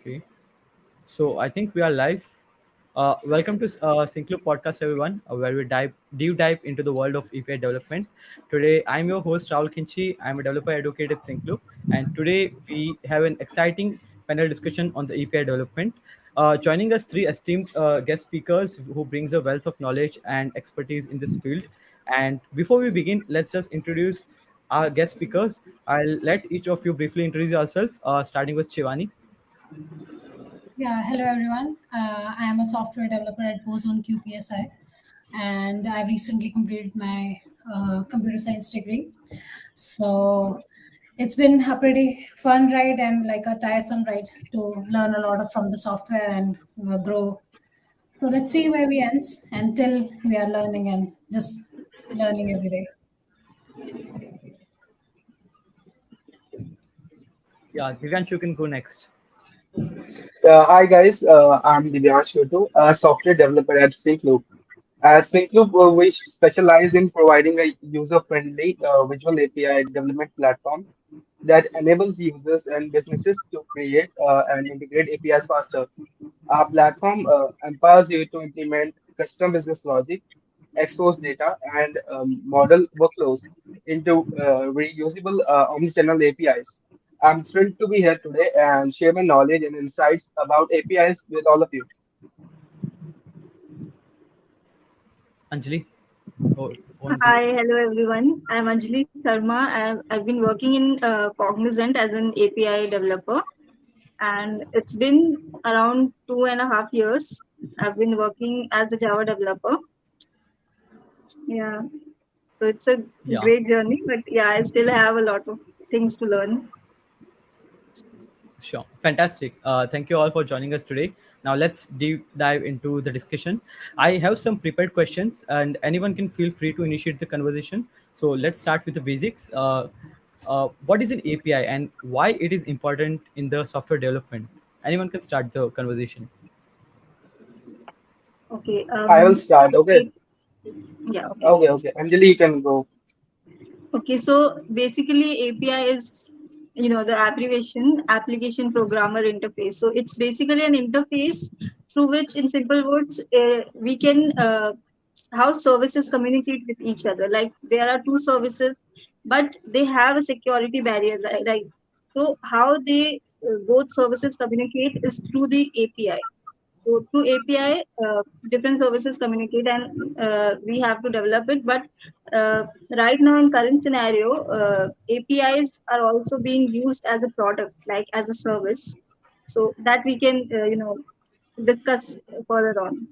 Okay, so I think we are live. Welcome to Syncloop podcast, everyone, where we dive deep dive into the world of API development. Today, I'm your host Rahul Kinchi. I'm a developer advocate at Syncloop, and today we have an exciting panel discussion on the API development. Joining us, three esteemed guest speakers who brings a wealth of knowledge and expertise in this field. And before we begin, let's just introduce our guest speakers. I'll let each of you briefly introduce yourself, starting with Shivani. Yeah, hello everyone. I am a software developer at BosonQ PSI, and I've recently completed my computer science degree. So it's been a pretty fun ride and like a tiresome ride to learn a lot of from the software and grow. So let's see where we ends until we are learning and just learning every day. Yeah, Divyansh, you can go next. Hi guys, I'm Divyansh too, a software developer at Syncloop. At Syncloop, we specialize in providing a user-friendly visual API development platform that enables users and businesses to create and integrate APIs faster. Our platform empowers you to implement custom business logic, expose data, and model workflows into reusable omnichannel APIs. I'm thrilled to be here today and share my knowledge and insights about APIs with all of you. Anjali, on you. Hi, hello everyone. I'm Anjali Sharma. I've been working in Cognizant as an API developer, and it's been around 2.5 years. I've been working as a Java developer. Yeah, so it's a Yeah, great journey, but yeah, I still have a lot of things to learn. sure. Fantastic. Thank you all for joining us today. Now let's deep dive into the discussion. I have some prepared questions, and anyone can feel free to initiate the conversation. So let's start with the basics. What is an API and why it is important in the software development? Anyone can start the conversation. Okay. I will start. Okay. A- yeah. Okay. Okay. Anjali, you can go. Okay, so basically API is, the abbreviation application programmer interface. So it's basically an interface through which, in simple words, we can how services communicate with each other. Like there are two services, but they have a security barrier, right? So how they both services communicate is through the API. So through API, different services communicate, and we have to develop it. But uh, right now, in current scenario, APIs are also being used as a product, like as a service, so that we can, discuss further on.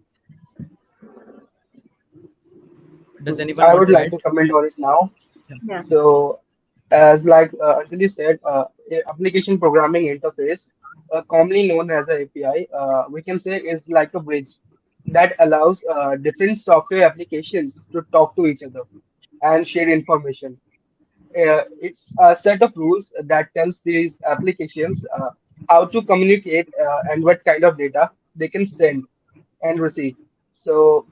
Does anyone I want would to like add? to comment on it now. Yeah. Yeah. So, as Anjali said, application programming interface, commonly known as a API, we can say is like a bridge that allows different software applications to talk to each other and share information. It's a set of rules that tells these applications how to communicate and what kind of data they can send and receive. So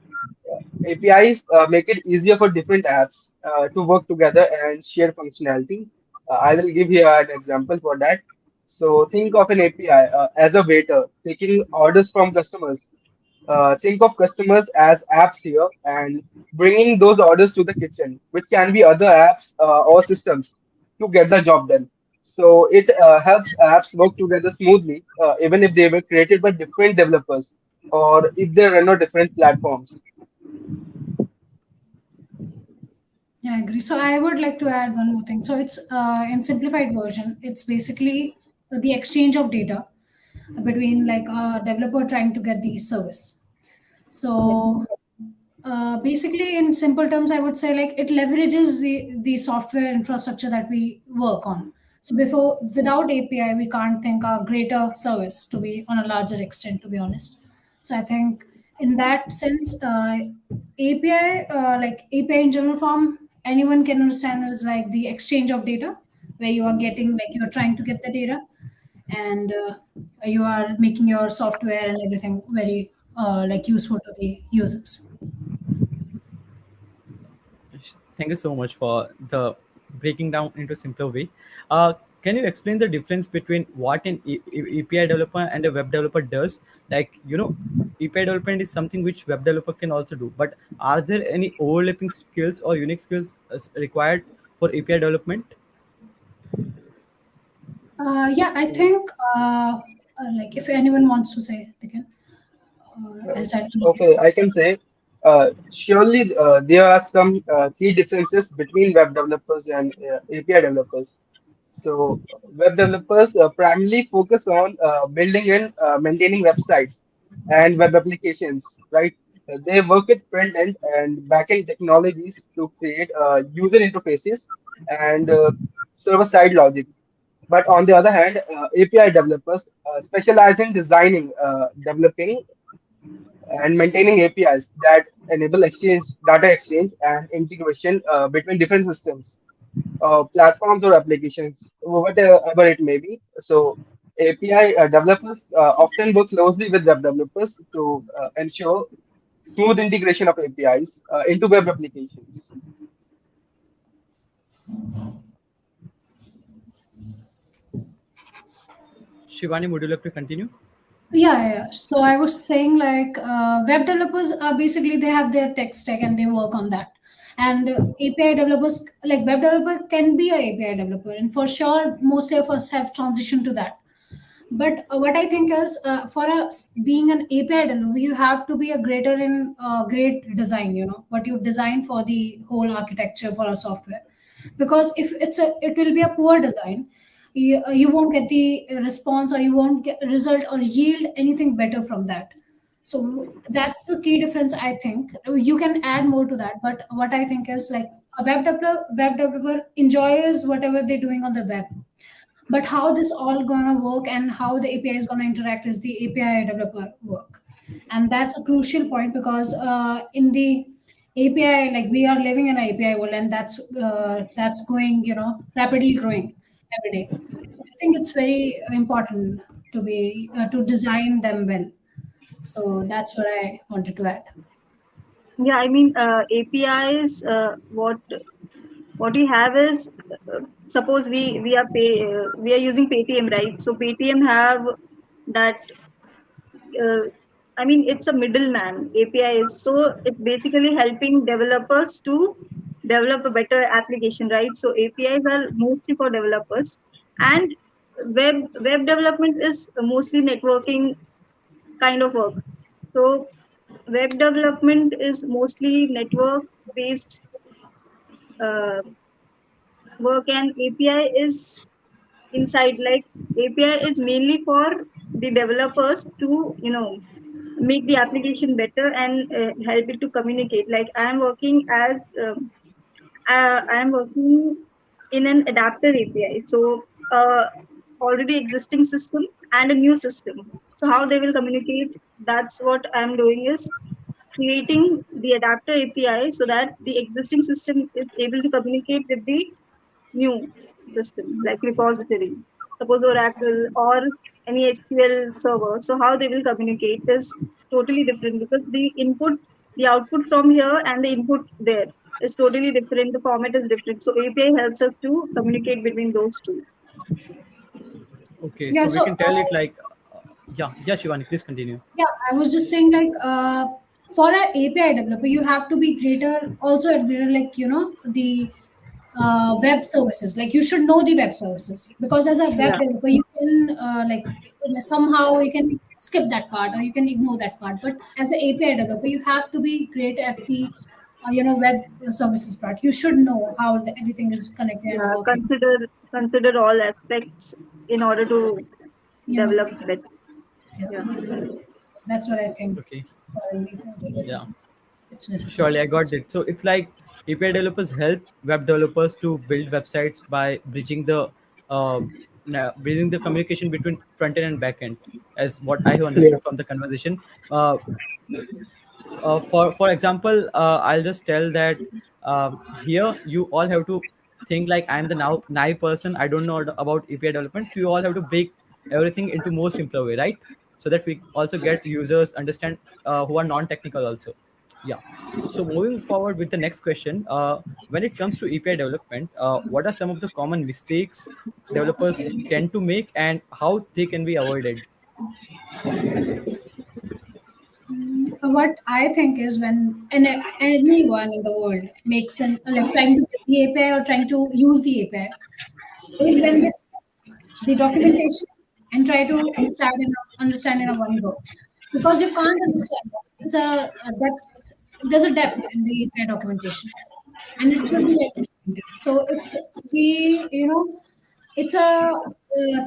APIs make it easier for different apps to work together and share functionality. I will give here an example for that. So think of an API as a waiter taking orders from customers. Think of customers as apps here and bringing those orders to the kitchen, which can be other apps or systems to get the job done. So it helps apps work together smoothly, even if they were created by different developers or if they run on different platforms. Yeah, I agree. So I would like to add one more thing. So it's in simplified version. It's basically the exchange of data between like a developer trying to get the service. Yes. So basically, in simple terms, I would say like it leverages the software infrastructure that we work on. So before without API, we can't think a greater service to be on a larger extent. To be honest, so I think in that sense, API like API in general form, anyone can understand is like the exchange of data where you are getting like you're trying to get the data and you are making your software and everything very like useful to the users. Thank you so much for the breaking down into simpler way. can you explain the difference between what an API developer and a web developer does? Like, API development is something which web developer can also do, but are there any overlapping skills or unique skills required for API development? Yeah, I think like if anyone wants to say, they can. Else I can. Okay, I can say surely there are some key differences between web developers and API developers. So, web developers primarily focus on building and maintaining websites and web applications, right? They work with front end and back end technologies to create user interfaces and server side logic. But on the other hand, API developers specialize in designing, developing, and maintaining APIs that enable exchange, data exchange, and integration between different systems, platforms, or applications, whatever it may be. So, API developers often work closely with web developers to ensure smooth integration of APIs into web applications. Shivani, would you like to continue? Yeah. So I was saying like web developers are basically they have their tech stack and they work on that. And API developers like web developer can be a API developer, and for sure mostly of us have transitioned to that. But what I think is for us being an API developer, you have to be a greater in great design. You know what you design for the whole architecture for a software, because if it will be a poor design, you won't get the response or you won't get result or yield anything better from that. So that's the key difference. I think you can add more to that, but what I think is like a web developer enjoys whatever they're doing on the web, but how this all gonna work and how the API is gonna interact is the API developer work, and that's a crucial point because in the API, like we are living in an API world, and that's going, rapidly growing every day. So I think it's very important to be to design them well. So that's what I wanted to add. Yeah, I mean, APIs. What we have is, suppose we are using Paytm, right? So Paytm have that. Uh, I mean, it's a middleman. API is, so it's basically helping developers to develop a better application, right? So APIs are mostly for developers, and web development is mostly networking kind of work. So web development is mostly network based work, and API is inside. Like API is mainly for the developers to make the application better and help it to communicate. Like I am working in an adapter API. So already existing system and a new system. So how they will communicate? That's what I'm doing is creating the adapter API so that the existing system is able to communicate with the new system, like repository, suppose Oracle or any SQL server. So how they will communicate is totally different because the output from here and the input there is totally different. The format is different. So API helps us to communicate between those two. Okay, Yeah. so we So can tell it like, yeah, Shivani, please continue. yeah, I was just saying like for an API developer, you have to be greater also at greater like the web services. Like you should know the web services because as a web Yeah. developer, you can like somehow you can skip that part or you can ignore that part. But as an API developer, you have to be great at the web services part. You should know how everything is connected and Yeah, working. consider all aspects in order to develop Make it. better. Yeah, Yeah. that's what I think. Okay, For an API developer, yeah. it's necessary. Surely, I got it. So it's like API developers help web developers to build websites by uh, bridging the communication between front end and back end, as what I have Yeah. understood from the conversation. Uh, for example, I'll just tell that here you all have to think like I'm the now naive person. I don't know about API development, so you all have to break everything into more simpler way, right? So that we also get users understand who are non-technical also. Yeah. So moving forward with the next question, when it comes to API development, what are some of the common mistakes developers tend to make, and how they can be avoided? What I think is when anyone in the world makes an like trying to get the API or trying to use the API is when they skip the documentation and try to understand in a one go, because you can't understand that. It's a depth. There's a depth in the API documentation, and it should be like documented. So it's the it's a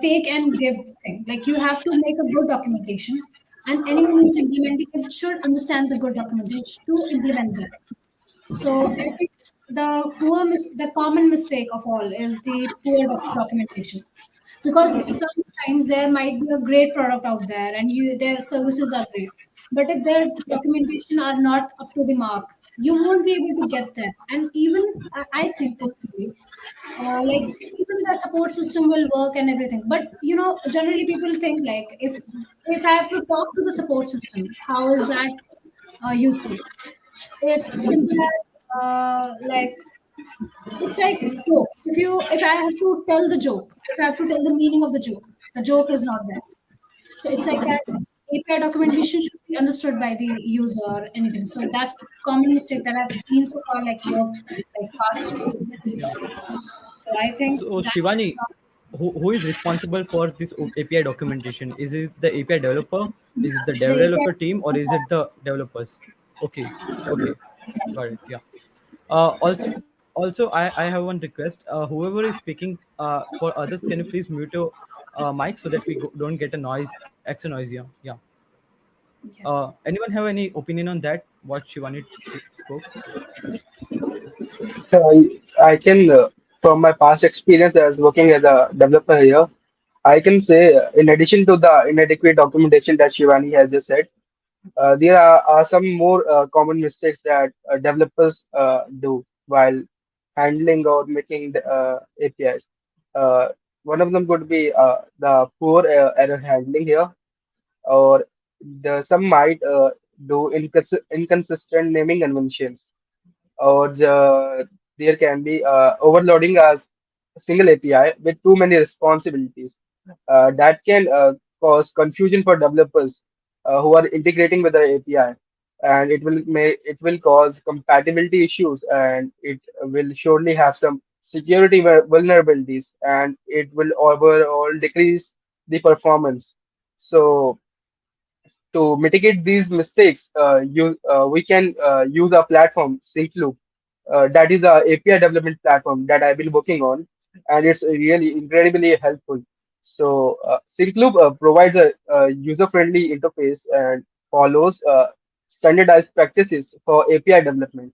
take and give thing. Like you have to make a good documentation, and anyone who's implementing it should understand the good documentation to implement that. So I think the common mistake of all is the poor documentation, because sometimes there might be a great product out there and their services are great, but if their documentation are not up to the mark, you won't be able to get there. And even I think personally, like even the support system will work and everything, but generally people think like if I have to talk to the support system, how is that useful? It's simple as like it's like joke. If I have to tell the joke, if I have to tell the meaning of the joke is not there. So it's like that. API documentation should be understood by the user or anything. So that's common mistake that I've seen so far, like work like past 2 years. So I think So that's Shivani, who is responsible for this API documentation? Is it the API developer? Is it the the developer team, or is it the developers? Okay, okay, got it. Yeah. Also, I have one request. Whoever is speaking for others, can you please mute your mic so that we don't get a noise, extra noise here? Yeah. yeah. Anyone have any opinion on that? What Shivani spoke? Uh, I can, from my past experience as working as a developer here, I can say, in addition to the inadequate documentation that Shivani has just said, there are some more common mistakes that developers do while handling or making the APIs. Uh, One of them could be the poor error handling here, or some might do inconsistent naming conventions, or there can be overloading a single API with too many responsibilities. That can cause confusion for developers who are integrating with the API, and it will cause compatibility issues, and it will surely have some security vulnerabilities, and it will overall decrease the performance. So to mitigate these mistakes, we can use a platform, Syncloop. That is a API development platform that I've been working on, and it's really incredibly helpful. So, Syncloop provides a user-friendly interface and follows standardized practices for API development.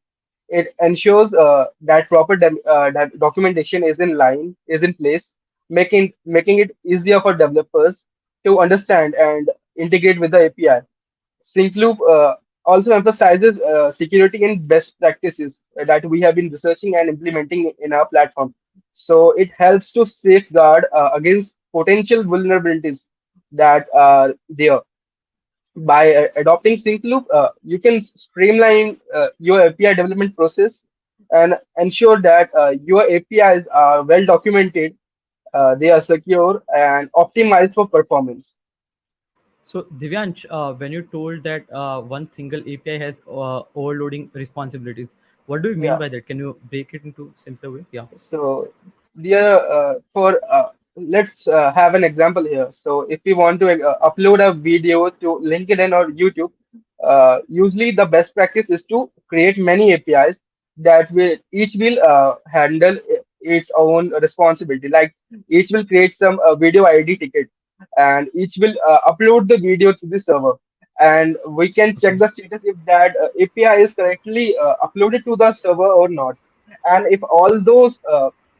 It ensures that that documentation is in place, making it easier for developers to understand and integrate with the API. Syncloop also emphasizes security and best practices that we have been researching and implementing in our platform. So it helps to safeguard against potential vulnerabilities that are there. By adopting Syncloop, you can streamline your API development process and ensure that your APIs are well documented, they are secure and optimized for performance. So, Divyansh, when you told that one single API has overloading responsibilities, what do you mean Yeah. by that? Can you break it into simpler way? Yeah. So there for let's have an example here. So if we want to upload a video to LinkedIn or YouTube, usually the best practice is to create many APIs that will each will handle its own responsibility. Like each will create some video ID ticket, and each will upload the video to the server. And we can check Okay. the status if that API is correctly uploaded to the server or not. And if all those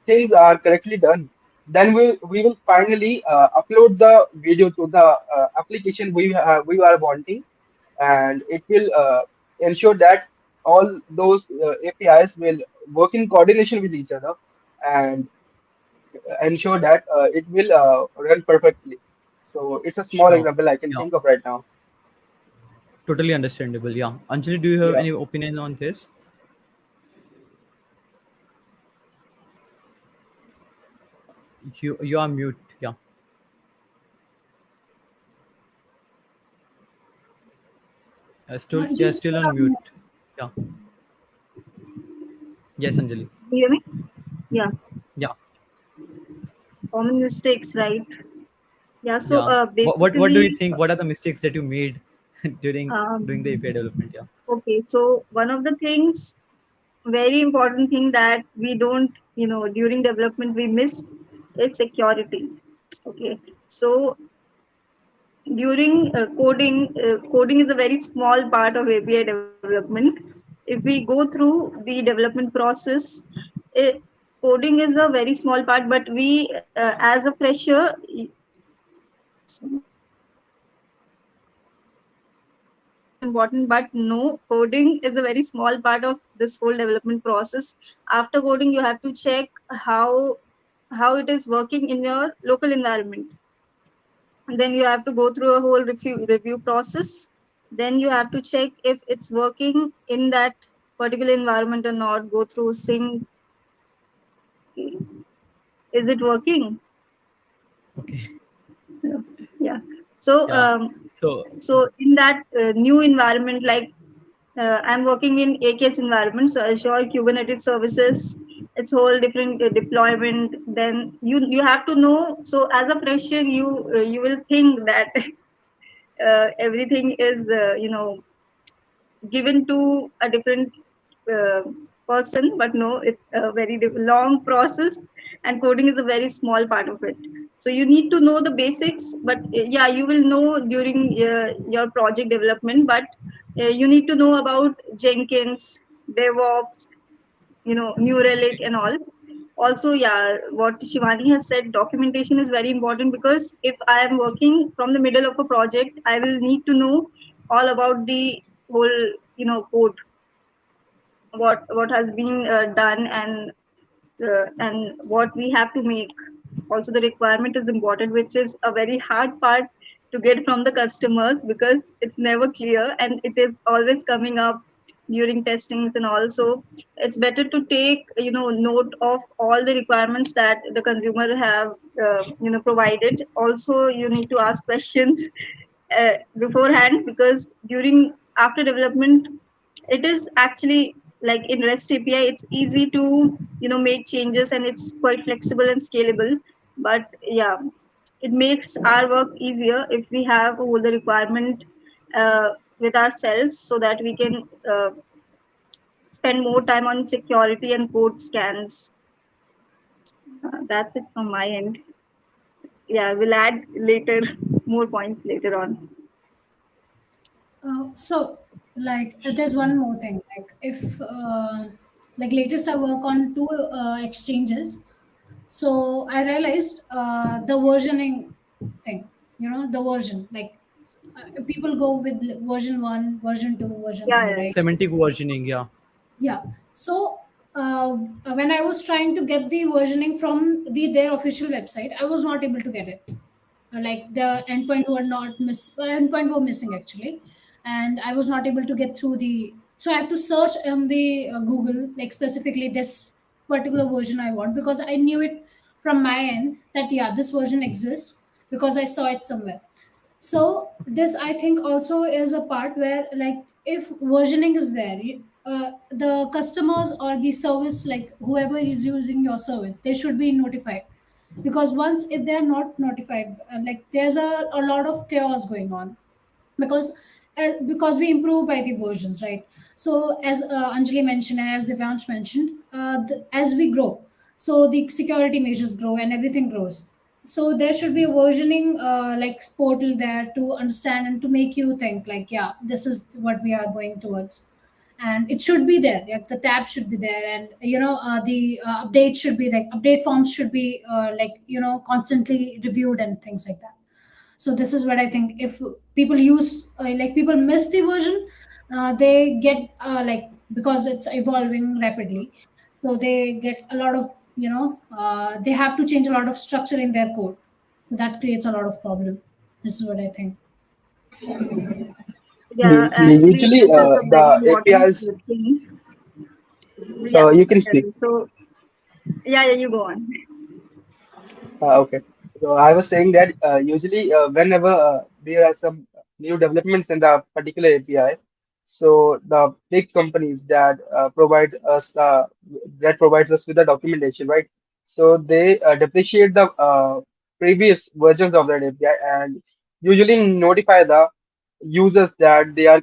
things are correctly done, then we will finally upload the video to the application we are wanting, and it will ensure that all those APIs will work in coordination with each other, and ensure that it will run perfectly. So it's a small Sure. example I can Yeah. think of right now. Totally understandable. Yeah. Anjali, do you have Yeah. any opinion on this? You are mute. Yeah. Still, You yeah, still still on have mute. Yeah. Yes, Anjali. You hear me? Yeah, Yeah. common mistakes, right? Yeah, so Yeah. What do you basically, think? What are the mistakes that you made during doing the um, API development? Yeah. okay, so one of the things, very important thing that we don't, during development we miss is security. Okay, so during coding is a very small part of API development. If we go through the development process, it, coding is a very small part, but we, as a fresher, is important, but no, coding is a very small part of this whole development process. After coding, you have to check how it is working in your local environment. And then you have to go through a whole review process. Then you have to check if it's working in that particular environment or not. Go through sync. Is it working? Okay. Yeah. So Yeah. So so in that new environment, like I'm working in AKS environment, so Azure Kubernetes services, it's whole different deployment. Then you have to know. So as a fresher, you will think that everything is given to a different uh, person, but no, it's a very long process, and coding is a very small part of it. So you need to know the basics, but yeah, you will know during your project development, but you need to know about Jenkins, DevOps, New Relic and all. Also, yeah, what Shivani has said, documentation is very important, because if I am working from the middle of a project, I will need to know all about the whole, code, what has been done, and what we have to make. Also, the requirement is important, which is a very hard part to get from the customers, because it's never clear and it is always coming up during testings. And also, it's better to take note of all the requirements that the consumer have provided. Also, you need to ask questions beforehand, because during after development, it is actually like in REST API, it's easy to make changes, and it's quite flexible and scalable. But yeah, it makes our work easier if we have all the requirement uh, with ourselves, so that we can spend more time on security and code scans. That's it from my end. Yeah, we'll add later more points later on. So, like, there's one more thing. Like, if, like, latest I work on two exchanges, so I realized the versioning thing. The version. Like, people go with version one, version two, version Yeah, three, yeah, right? semantic versioning. Yeah. Yeah. So when I was trying to get the versioning from their official website, I was not able to get it. Like the endpoint were missing actually, and I was not able to get through the. So I have to search on the Google, like specifically this particular version I want, because I knew it from my end that yeah, this version exists because I saw it somewhere. So this I think also is a part where, like, if versioning is there, the customers or the service, like whoever is using your service, they should be notified. Because once if they are not notified, like there's a lot of chaos going on. Because we improve by the versions, right? So as Anjali mentioned and as Divyansh mentioned, as we grow, so the security measures grow and everything grows. So there should be a versioning like portal there to understand and to make you think like, yeah, this is what we are going towards. And it should be there, like the tab should be there, and the update should be, like update forms should be like constantly reviewed and things like that. So this is what I think. If people use like people miss the version, they get like, because it's evolving rapidly, so they get a lot of they have to change a lot of structure in their code. So that creates a lot of problem. This is what I think. Yeah, actually, Usually, this is a the very important APIs, thing. Yeah, you can speak. Anjali. So, yeah, yeah, you go on. Okay. So I was saying that usually whenever there are some new developments in the particular API, so the big companies that provides us with the documentation, right? So they depreciate the previous versions of that API and usually notify the users that they are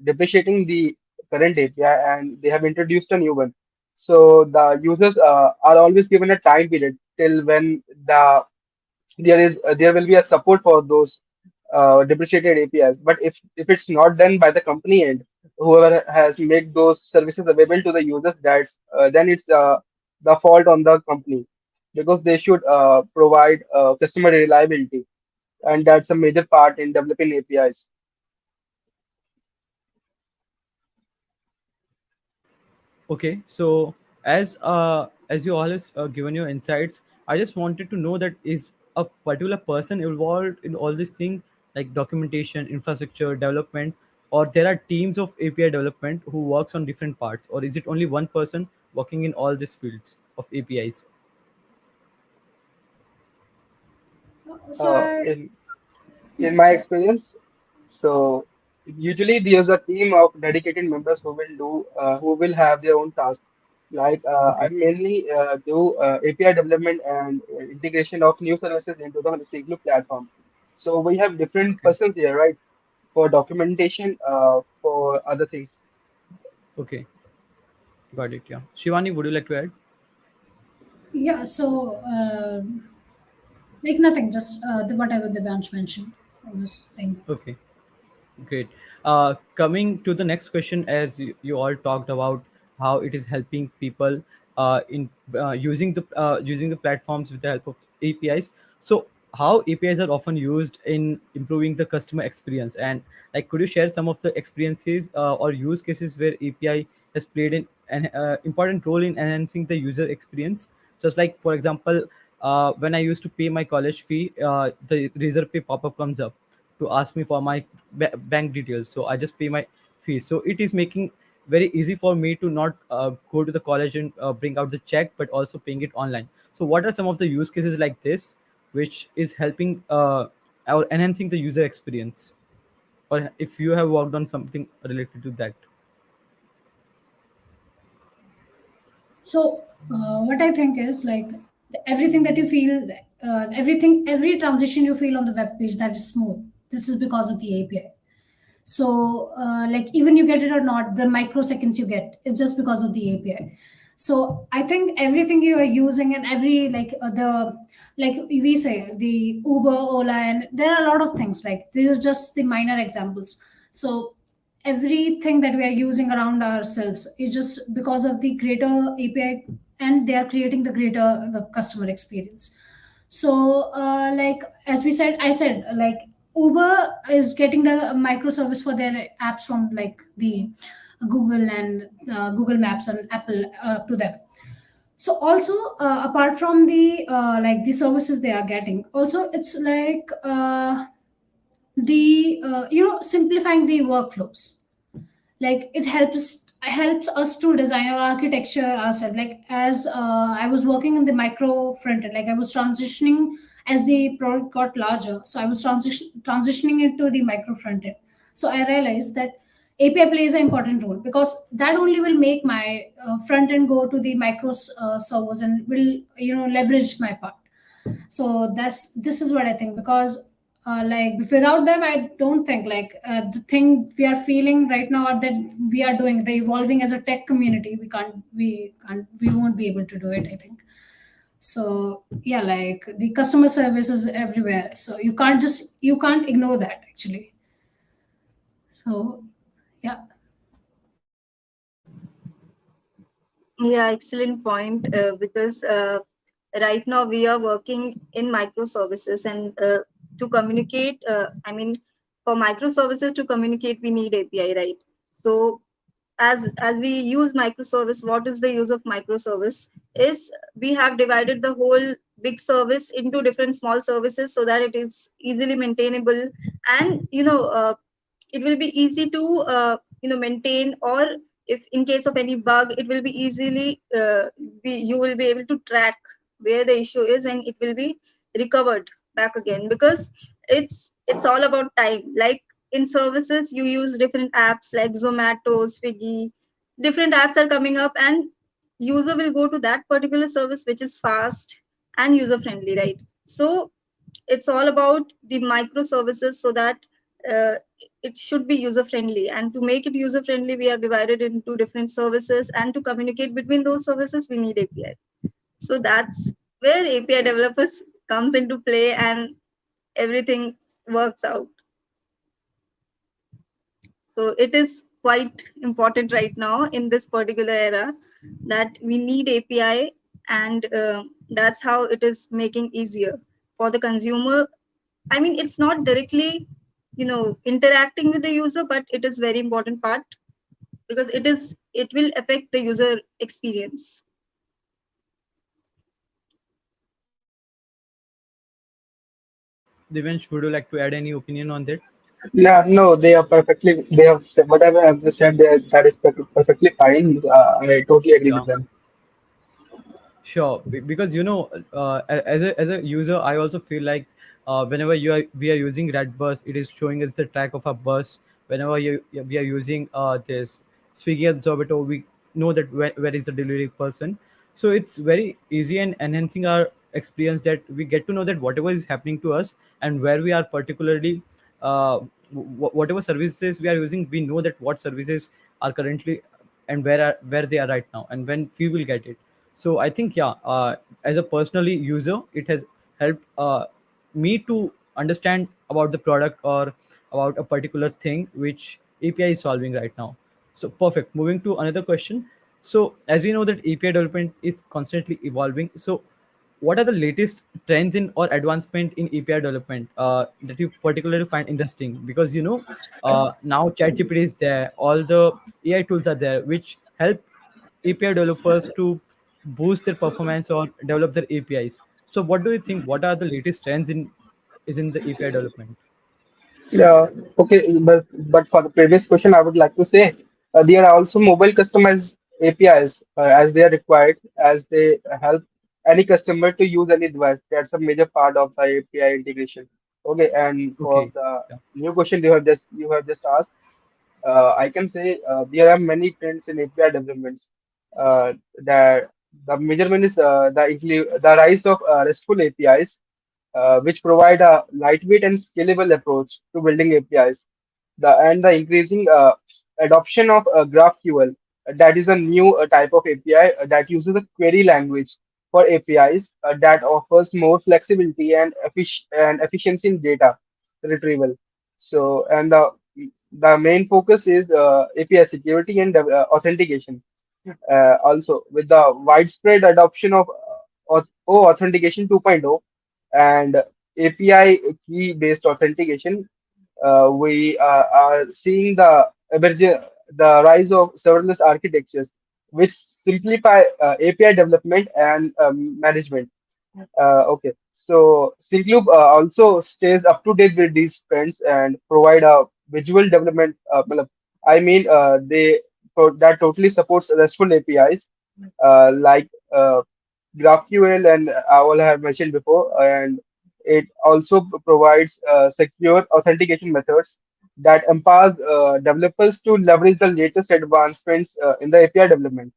depreciating the current API and they have introduced a new one. So the users are always given a time period till when there will be a support for those depreciated APIs. But if it's not done by the company end, whoever has made those services available to the users, then it's the fault on the company because they should provide customer reliability, and that's a major part in developing APIs. Okay, so as you all has given your insights, I just wanted to know that is a particular person involved in all this thing like documentation, infrastructure development, or there are teams of API development who works on different parts, or is it only one person working in all these fields of APIs? So I, In yeah, my sorry. experience, so usually there's a team of dedicated members who will have their own task. Like I Okay, mainly do API development and integration of new services into the Syncloop platform. So we have different okay, persons here, right? For documentation, for other things. okay, got it. Yeah, Shivani, would you like to add? Yeah, so like nothing, just whatever the Divyansh mentioned. I was saying that. Okay. Great. Coming to the next question, as you all talked about how it is helping people in using the platforms with the help of APIs. So, how APIs are often used in improving the customer experience, and like, could you share some of the experiences or use cases where API has played an important role in enhancing the user experience? Just like, for example, when I used to pay my college fee, the Razor Pay pop-up comes up to ask me for my bank details, so I just pay my fees. So it is making very easy for me to not go to the college and bring out the check, but also paying it online. So what are some of the use cases like this which is helping or enhancing the user experience, or if you have worked on something related to that? So what I think is like everything that you feel, every transition you feel on the web page that is smooth. This is because of the API. So like even you get it or not, the microseconds you get, it's just because of the API. So I think everything you are using and every like the like we say the Uber, Ola, and there are a lot of things like these are just the minor examples. So everything that we are using around ourselves is just because of the greater API, and they are creating the greater customer experience. So like as we said, I said like Uber is getting the microservice for their apps from like the Google and Google Maps and Apple to them. So also apart from the like the services they are getting, also it's like the simplifying the workflows. Like it helps us to design our architecture ourselves. Like as I was working in the micro front end, like I was transitioning as the product got larger, so I was transitioning into the micro front end. So I realized that API plays an important role because that only will make my front end go to the micro servers and will leverage my part. So this is what I think, because like without them I don't think like the thing we are feeling right now or that we are doing the evolving as a tech community, we won't be able to do it, I think. So yeah, like the customer service is everywhere, so you can't ignore that actually. So yeah. Yeah, excellent point. Because right now we are working in microservices, and to communicate, I mean, for microservices to communicate, we need API, right? So as we use microservice, what is the use of microservice? Is we have divided the whole big service into different small services so that it is easily maintainable, and it will be easy to maintain, or if in case of any bug, it will be easily you will be able to track where the issue is, and it will be recovered back again, because it's all about time. Like in services, you use different apps like Zomato, Swiggy, different apps are coming up, and user will go to that particular service which is fast and user friendly, right? So it's all about the microservices, so that uh, it should be user friendly, and to make it user friendly, we are divided into different services, and to communicate between those services, we need API. So that's where API developers comes into play, and everything works out. So it is quite important right now in this particular era that we need API, and that's how it is making easier for the consumer. I mean, it's not directly, interacting with the user, but it is very important part, because it will affect the user experience. Divyansh, would you like to add any opinion on that? Yeah, no, they are perfectly. They have said whatever I have said. That is perfectly fine. I totally agree Yeah. with them. Sure, because as a user, I also feel like whenever we are using Redbus, it is showing us the track of a bus. Whenever we are using this Swiggy and Zomato, we know that where is the delivery person. So it's very easy and enhancing our experience that we get to know that whatever is happening to us and where we are particularly, whatever services we are using, we know that what services are currently and where they are right now and when we will get it. So I think, yeah, as a personally user, it has helped me to understand about the product or about a particular thing which API is solving right now. So perfect, moving to another question. So as we know that API development is constantly evolving, so what are the latest trends in or advancement in API development that you particularly find interesting? Because now ChatGPT is there, all the AI tools are there, which help API developers to boost their performance or develop their APIs. So, what do you think? What are the latest trends in the API development? Yeah, okay, but for the previous question, I would like to say there are also mobile customized APIs as they are required, as they help any customer to use any device. That's a major part of the API integration. Okay, and for Okay. the Yeah. new question you have just asked, I can say there are many trends in API developments. That the measurement is the rise of RESTful APIs, which provide a lightweight and scalable approach to building APIs. The increasing adoption of GraphQL, that is a new type of API that uses a query language for APIs that offers more flexibility and efficiency in data retrieval. So, and the main focus is API security and authentication. Also, with the widespread adoption of authentication 2.0 and API key based authentication, we are seeing the rise of serverless architectures, which simplify API development and management. Okay, so Syncloop also stays up to date with these trends and provide a visual development. I mean, that totally supports RESTful APIs like GraphQL and all I have mentioned before, and it also provides secure authentication methods that empowers developers to leverage the latest advancements in the API development.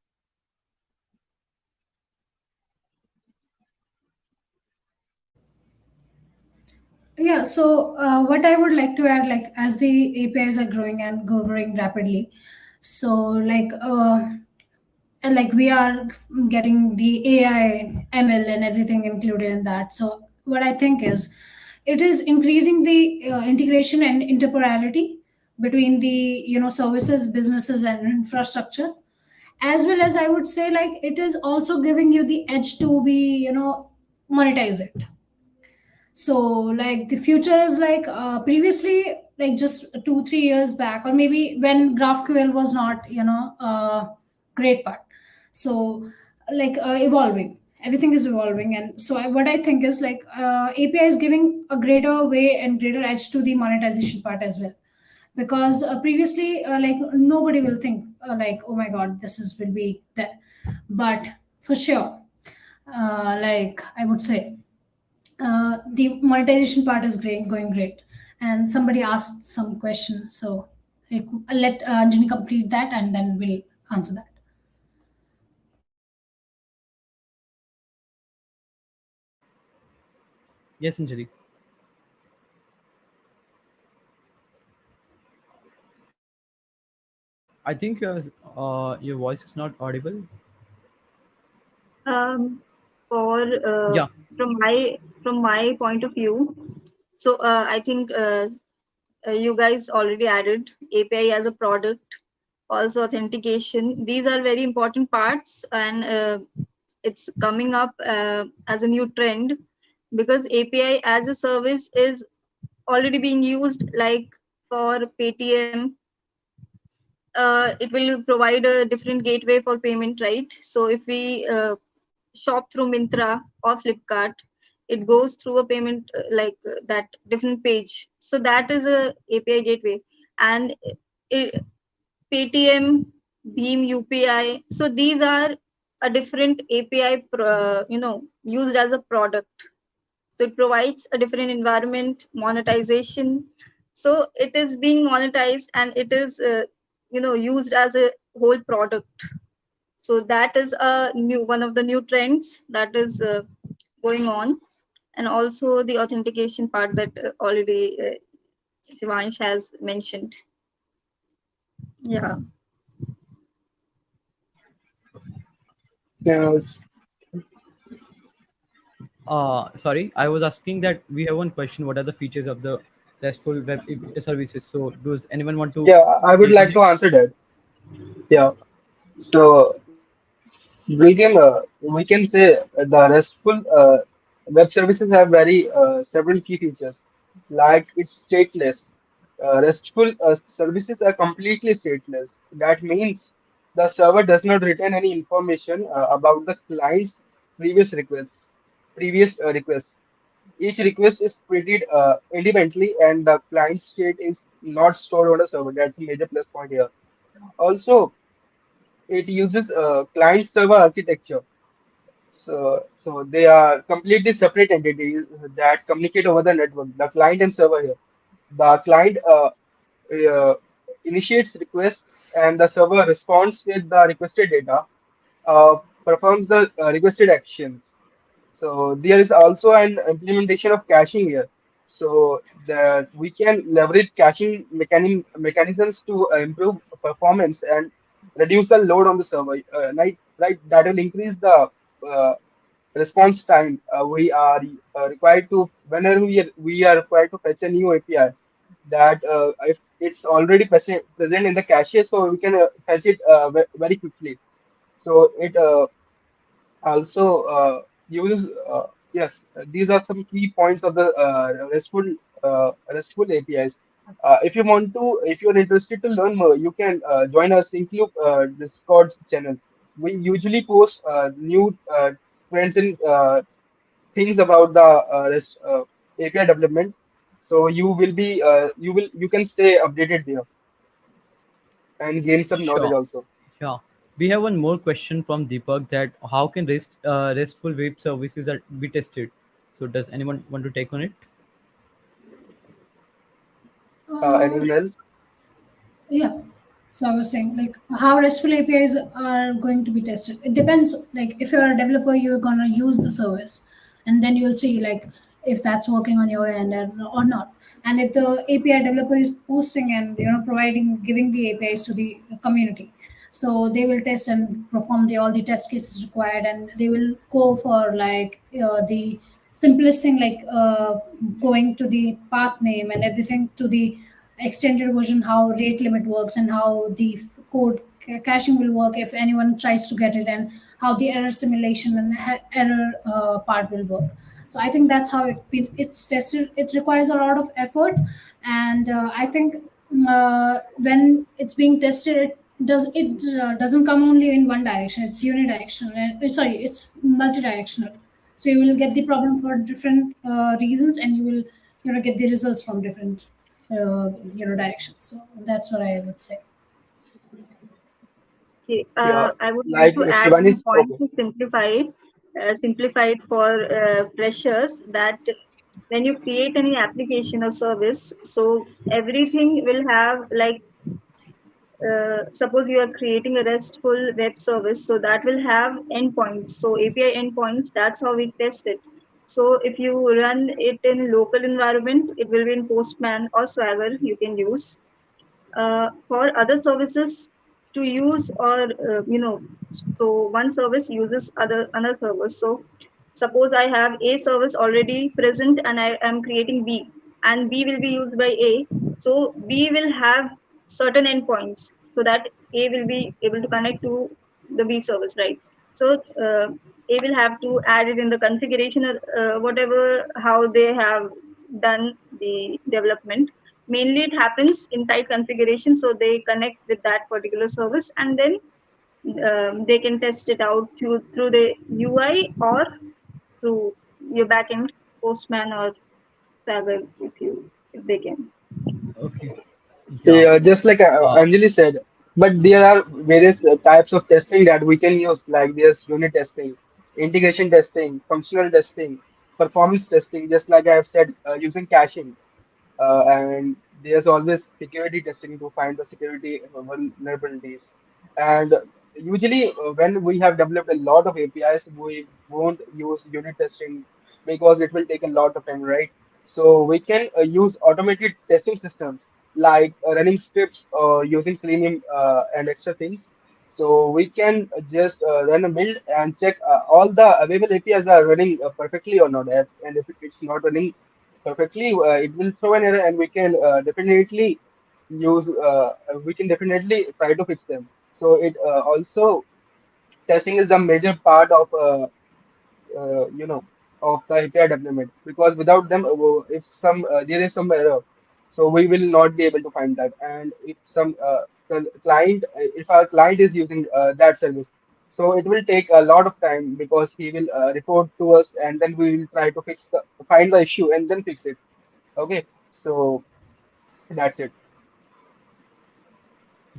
Yeah, so what I would like to add, like as the APIs are growing and growing rapidly, so and like we are getting the AI, ML, and everything included in that. So what I think is, it is increasing the integration and interoperability between the services, businesses, and infrastructure, as well as I would say like it is also giving you the edge to be monetize it. So like the future is like previously, like just 2 3 years back, or maybe when GraphQL was not great part. So like evolving, everything is evolving, and so what I think is like API is giving a greater way and greater edge to the monetization part as well, because previously like nobody will think like, oh my god, this is will be there. But for sure, like I would say, the monetization part is great, going great. And somebody asked some question, so like, I'll let Anjani complete that and then we'll answer that. Yes, Anjali. I think your voice is not audible. Um, for Yeah. from my point of view, so I think you guys already added API as a product, also authentication. These are very important parts, and it's coming up as a new trend because API as a service is already being used, like for Paytm. It will provide a different gateway for payment, right? So if we shop through Mintra or Flipkart, it goes through a payment that different page. So that is a API gateway, and it, Paytm, Beam, UPI. So these are a different API, used as a product. So it provides a different environment, monetization. So it is being monetized and it is, used as a whole product. So that is a new one of the new trends that is going on, and also the authentication part that already Shivansh has mentioned. Yeah. Yeah, it's, Sorry, I was asking that we have one question. What are the features of the RESTful web services? So, does anyone want to yeah, I would take on like to it? answer that. Yeah. So we can say the RESTful web services have very several key features, like it's stateless. RESTful services are completely stateless. That means the server does not retain any information about the client's previous requests. Previous requests. Each request is treated independently, and the client state is not stored on the server. That's a major plus point here. Also, it uses client server architecture, so they are completely separate entities that communicate over the network, the client and server here. The client uh, initiates requests and the server responds with the requested data, uh, performs the requested actions. So there is also an implementation of caching here. So that we can leverage caching mechanisms to improve performance and reduce the load on the server. Right, that will increase the uh, response time. We are required to whenever we are required to fetch a new API, that if it's already present in the cache, so we can fetch it very quickly. So it also uses yes, these are some key points of the RESTful APIs. If you're interested to learn more, you can join our Syncloop Discord channel. We usually post new trends and things about the API development, so you can stay updated there and gain some knowledge Sure. also. Yeah. We have one more question from Deepak that how can RESTful web services be tested? So, does anyone want to take on it? uh, Anyone else? Yeah. So I was saying, like, how RESTful APIs are going to be tested. It depends. Like, if you're a developer, you're gonna use the service, and then you'll see like if that's working on your end or not. And if the API developer is posting and providing giving the APIs to the community, so they will test and perform all the test cases required, and they will go for like the simplest thing, like going to the path name and everything to the extended version, how rate limit works and how the code caching will work if anyone tries to get it, and how the error simulation and error part will work. So I think that's how it's tested. It requires a lot of effort, and I think when it's being tested, doesn't come only in one direction. It's unidirectional. Sorry, it's multidirectional. So you will get the problem for different reasons, and you will get the results from different. directions. So that's what I would say. Okay, Yeah, I would like like to add Shivani. one point Okay. to simplify it for freshers, that when you create any application or service, so everything will have like, suppose you are creating a RESTful web service, so that will have endpoints. So API endpoints, that's how we test it. So if you run it in local environment, it will be in Postman or Swagger you can use. For other services to use, or so one service uses other another service. So suppose I have a service already present and I am creating B, and B will be used by A. So B will have certain endpoints, so that A will be able to connect to the B service, right? So A will have to add it in the configuration, or whatever, how they have done the development. Mainly it happens inside configuration, so they connect with that particular service, and then they can test it out through the UI, or through your backend, Postman or Swagger, if they can. Okay. Yeah. Yeah, just like Uh, Anjali said, but there are various types of testing that we can use. Like there's unit testing, integration testing, functional testing, performance testing. Just like I've said, using caching. And there's always security testing to find the security vulnerabilities. And usually, when we have developed a lot of APIs, we won't use unit testing because it will take a lot of time, right? So we can use automated testing systems like running scripts or using Selenium and extra things. So we can just run a build and check all the available APIs are running perfectly or not. And if it's not running perfectly, it will throw an error, and we can definitely try to fix them. So it also testing is a major part of you know of the API development, because without them, if some there is some error, so we will not be able to find that. And if some client, if our client is using that service, so it will take a lot of time because he will report to us, and then we will try to find the issue and then fix it. Okay, so that's it.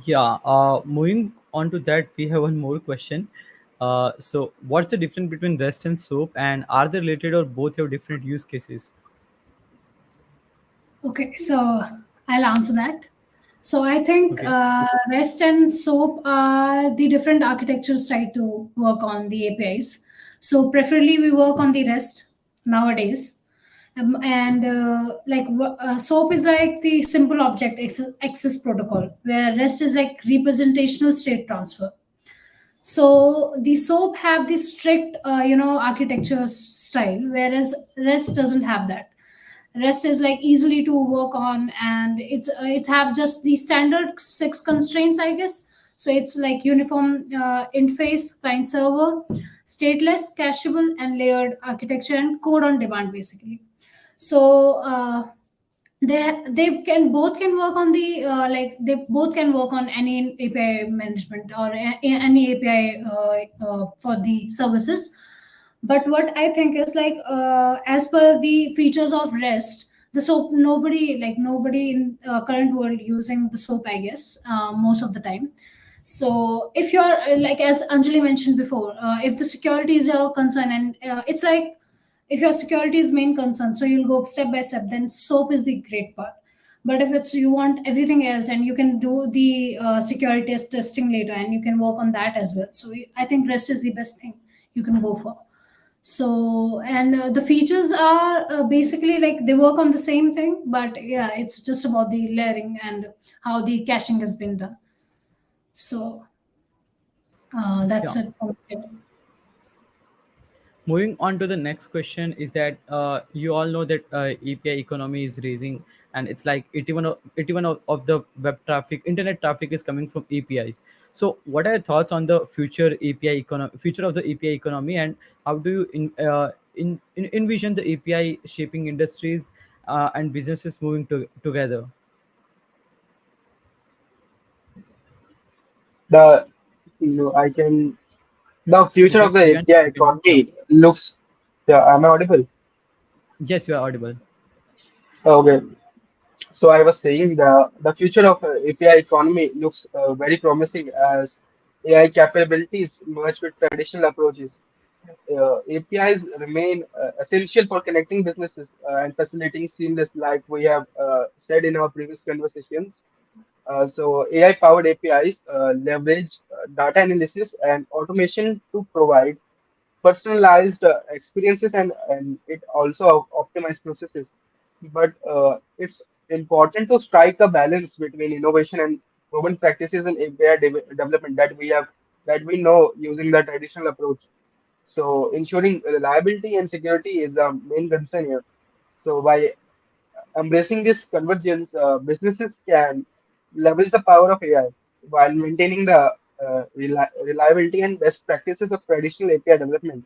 yeah. Moving on to that, we have one more question. So, what's the difference between REST and SOAP, and are they related or both have different use cases? Okay, so I'll answer that. So I think Okay. REST and SOAP are the different architectures tried to work on the APIs. So preferably we work on the REST nowadays. And SOAP is like the simple object access protocol, where REST is like representational state transfer. So the SOAP have the strict, architecture style, whereas REST doesn't have that. REST is like easily to work on, and it have just the standard six constraints, I guess. So it's like uniform interface, client server, stateless, cacheable, and layered architecture, and code on demand basically. So they work on the they both can work on any API management, or any API for the services. But what I think is like, as per the features of REST, the SOAP, nobody in current world using the SOAP, I guess, most of the time. So if you're like as Anjali mentioned before, if the security is your concern, and it's like if your security is main concern, so you'll go step by step, then SOAP is the great part. But if it's you want everything else, and you can do the security testing later, and you can work on that as well, so I think REST is the best thing you can go for. So, and the features are basically like they work on the same thing, but yeah, it's just about the layering and how the caching has been done. So Yeah. that's it from my side. Moving on to the next question is that you all know that API economy is raising, and it's like 81 of the web traffic, internet traffic is coming from APIs. So, what are your thoughts on the future of the API economy, and how do you envision the API shaping industries and businesses moving together? The I can the future Okay, of the Divyansh, API you can. Yeah. economy looks. Yeah, am I audible? Yes, you are audible. Okay. So I was saying the future of API economy looks very promising as AI capabilities merge with traditional approaches. APIs remain essential for connecting businesses and facilitating seamless, like we have said in our previous conversations. So AI-powered APIs leverage data analysis and automation to provide personalized experiences and it also optimize processes. But it's important to strike a balance between innovation and proven practices in API development that we know using the traditional approach. So ensuring reliability and security is the main concern here. So by embracing this convergence, businesses can leverage the power of AI while maintaining the reliability and best practices of traditional API development,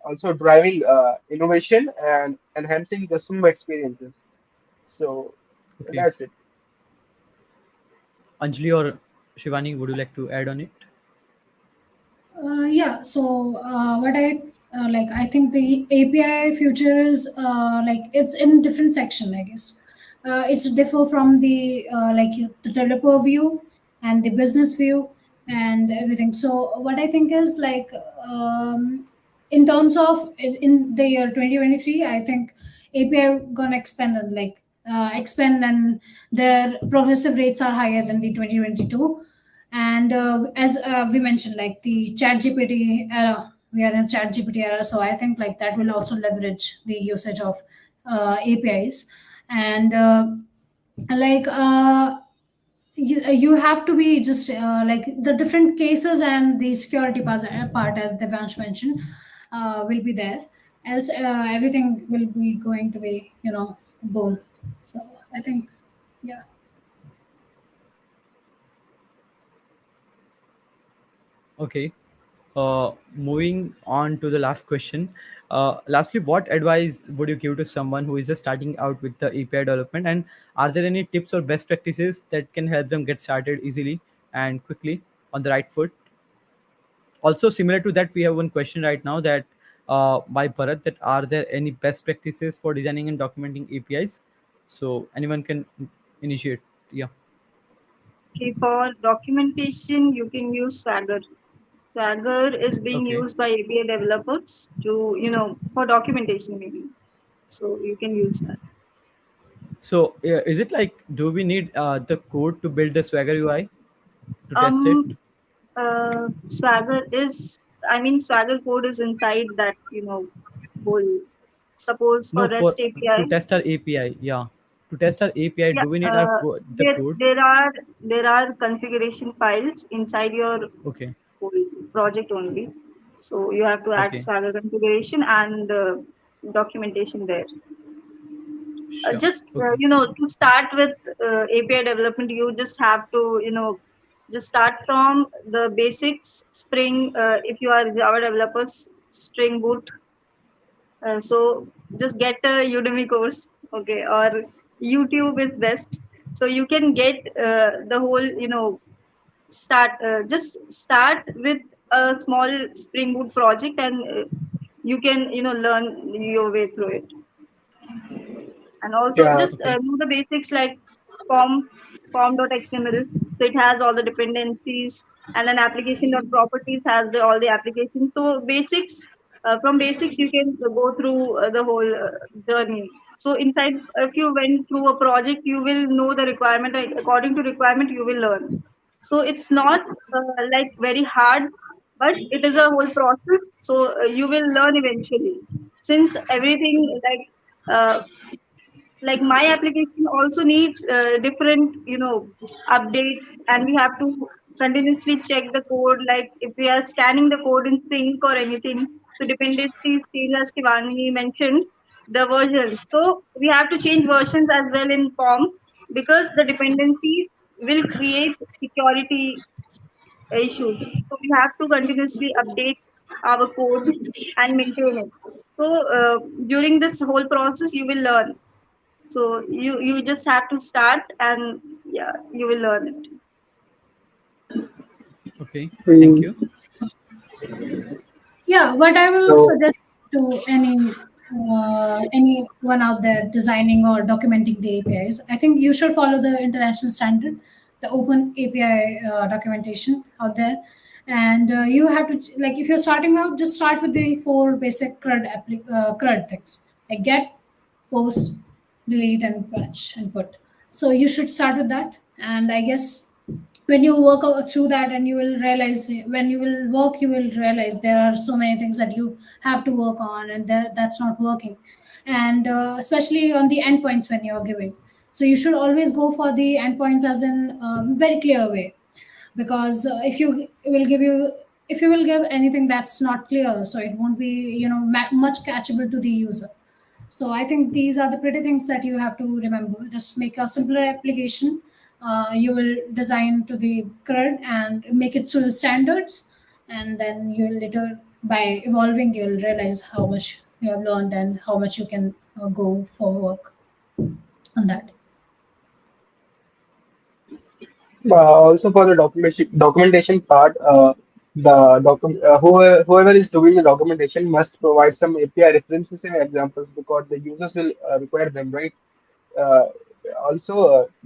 also driving innovation and enhancing customer experiences. So Okay. that's it. Anjali or Shivani, would you like to add on it? Yeah, so what I like, I think the API future is like it's in different section, I guess. It's differ from the like the developer view and the business view and everything. So what I think is like in terms of in the year 2023, I think API gonna expand and like expand, and their progressive rates are higher than the 2022. And as we mentioned, like the chat gpt era, we are in chat gpt era, so I think like that will also leverage the usage of apis. And like you have to be just like the different cases and the security part, as Devansh mentioned, will be there. Else everything will be going to be, boom. So I think, yeah. Okay. Moving on to the last question. Lastly, what advice would you give to someone who is just starting out with the API development? And are there any tips or best practices that can help them get started easily and quickly on the right foot? Also, similar to that, we have one question right now that by Bharat, that are there any best practices for designing and documenting APIs? So anyone can initiate. Yeah. Okay, for documentation, you can use Swagger. Swagger is being Okay. used by API developers to, for documentation maybe. So you can use that. So is it like, do we need the code to build the Swagger UI to test it? Um, Swagger is, I mean, Swagger code is inside that, whole. Suppose for No, for REST API, to test our API. Yeah, to test our API, yeah, do we need our the there code? there are there are configuration files inside your Okay. whole project only. So you have to add Okay. Swagger configuration and documentation there. Sure. Just Okay. to start with API development, you just have to just start from the basics. Spring, if you are Java developers, Spring Boot. So just get a Udemy course, okay, or YouTube is best. So you can get the whole, start. Just start with a small Spring Boot project, and you can, learn your way through it. And also Yeah, just Okay. know the basics like form form.xml. So it has all the dependencies, and then application.properties has all the applications. So basics, from basics you can go through the whole journey. So inside, if you went through a project, you will know the requirement, right? According to requirement you will learn. So it's not like very hard, but it is a whole process. So you will learn eventually, since everything uh, like my application also needs different updates, and we have to continuously check the code, like if we are scanning the code in sync or anything. So dependencies change, as Shivani mentioned, the versions, so we have to change versions as well in form, because the dependencies will create security issues. So we have to continuously update our code and maintain it. So during this whole process you will learn. So you just have to start, and yeah, you will learn it. Okay. Thank mm, you. Yeah, what I will so suggest to any. anyone out there designing or documenting the APIs, I think you should follow the international standard, the open API documentation out there. And you have to, like, if you're starting out, just start with the four basic CRUD things, like get, post, delete, and patch and put. So you should start with that. And I guess when you work through that, and you will realize, when you will work, you will realize there are so many things that you have to work on, and that's not working. And especially on the endpoints when you're giving, so you should always go for the endpoints as in very clear way. Because if you will give anything that's not clear, so it won't be, much catchable to the user. So I think these are the pretty things that you have to remember. Just make a simpler application. You will design to the CRUD and make it to the standards, and then you will later, by evolving, you will realize how much you have learned and how much you can go for work on that. Also for the documentation part, whoever is doing the documentation must provide some API references and examples because the users will require them, right? Uh, Also,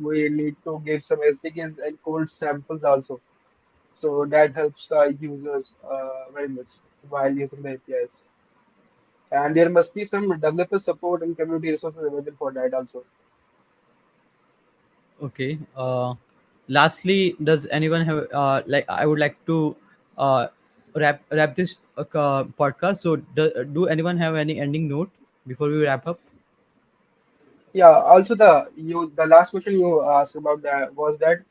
we need to give some SDKs and code samples also, so that helps the users very much while using the APIs. And there must be some developer support and community resources available for that also. Okay. Lastly, does anyone have like I would like to uh, wrap this podcast. So do anyone have any ending note before we wrap up? Yeah, also the last question you asked about that was that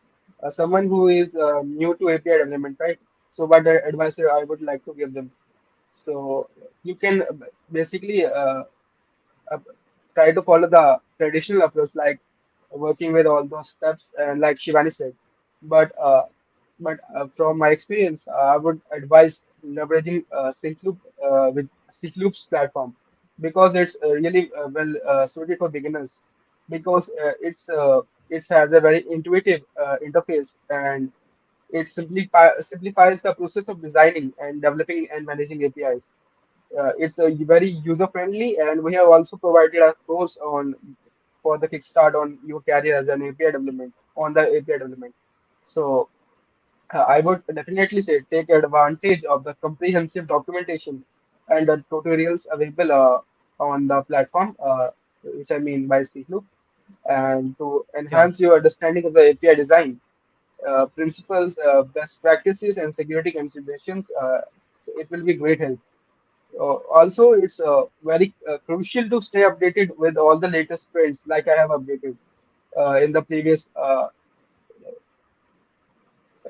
someone who is new to API development, right? So what the advice I would like to give them. So you can basically uh, try to follow the traditional approach, like working with all those steps, and like Shivani said. But from my experience, I would advise leveraging Syncloop with Syncloop's platform because it's really well suited for beginners because it has a very intuitive interface, and it simplifies the process of designing and developing and managing APIs. It's very user friendly, and we have also provided a course on for the kickstart on your career as an API development on the API development. So I would definitely say take advantage of the comprehensive documentation and the tutorials available on the platform, which I mean by Cloop, and to Yeah. enhance your understanding of the API design principles, best practices, and security considerations. So it will be great help. Also, it's very crucial to stay updated with all the latest trends, like I have updated in the uh,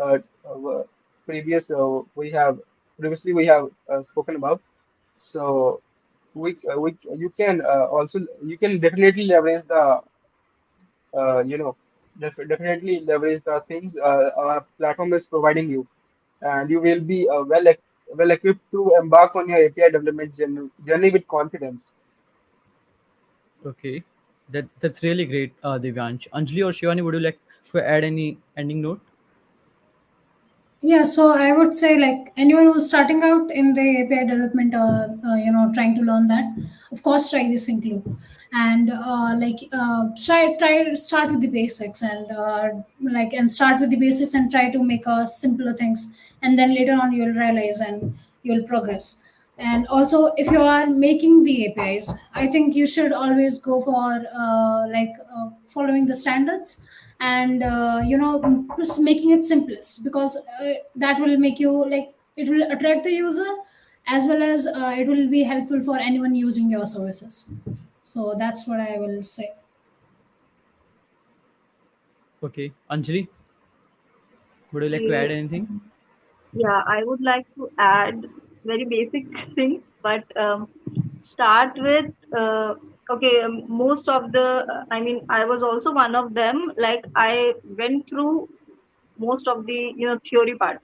uh, previous previously we have spoken about. So we you can also you can definitely leverage the you know definitely leverage the things our platform is providing you, and you will be well equipped to embark on your API development journey with confidence. Okay. That's really great, Divyansh. Anjali or Shivani, would you like to add any ending note? Yeah, so I would say, like, anyone who's starting out in the API development, or trying to learn that, of course, try this Syncloop, and try start with the basics, and start with the basics and try to make simpler things, and then later on you'll realize and you'll progress. And also, if you are making the APIs, I think you should always go for following the standards, and just making it simplest, because that will make you, like, it will attract the user, as well as it will be helpful for anyone using your services. So that's what I will say. Okay. Anjali, would you like to Okay. add anything? Yeah, I would like to add very basic thing, but start with okay. Most of the, I mean, I was also one of them. Like I went through most of the theory part.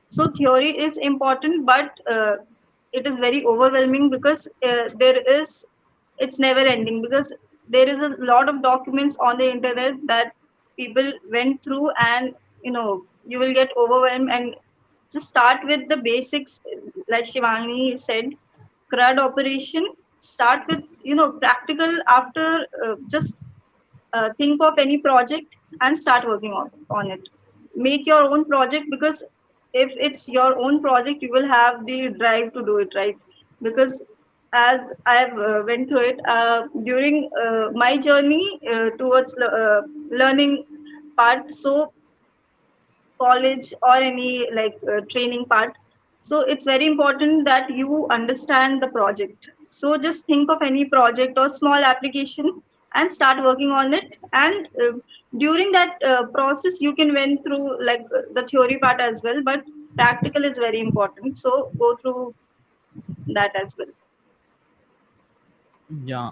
So theory is important, but it is very overwhelming because it's never ending because there is a lot of documents on the internet that people went through, and you will get overwhelmed. And just start with the basics, like Shivani said, CRUD operation. Start with practical after just think of any project and start working on it. Make your own project, because if it's your own project, you will have the drive to do it, right? Because as I've went through it during my journey towards learning part, so college or any like training part, so it's very important that you understand the project. So just think of any project or small application and start working on it. And during that process you can went through like the theory part as well, but practical is very important, so go through that as well. Yeah.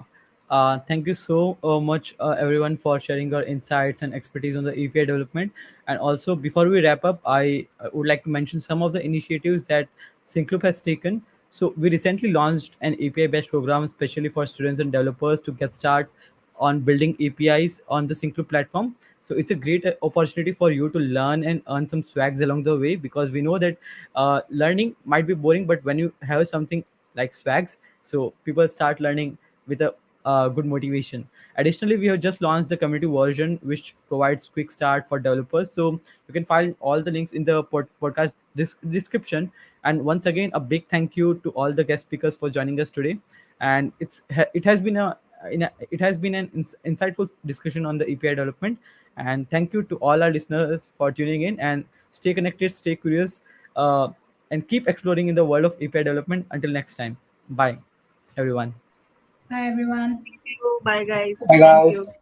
Thank you so much, everyone, for sharing your insights and expertise on the API development. And also, before we wrap up, I would like to mention some of the initiatives that Syncloop has taken. So, we recently launched an API-based program especially for students and developers to get started on building APIs on the Syncloop platform. So it's a great opportunity for you to learn and earn some swags along the way, because we know that learning might be boring, but when you have something like swags, so people start learning with a good motivation. Additionally, we have just launched the community version, which provides quick start for developers. So you can find all the links in the podcast description. And once again, a big thank you to all the guest speakers for joining us today. And it has been it has been an insightful discussion on the API development. And thank you to all our listeners for tuning in, and stay connected, stay curious, uh, and keep exploring in the world of API development. Until next time, bye, everyone. Bye, everyone. Thank you. Bye guys. Hi Thank you. guys.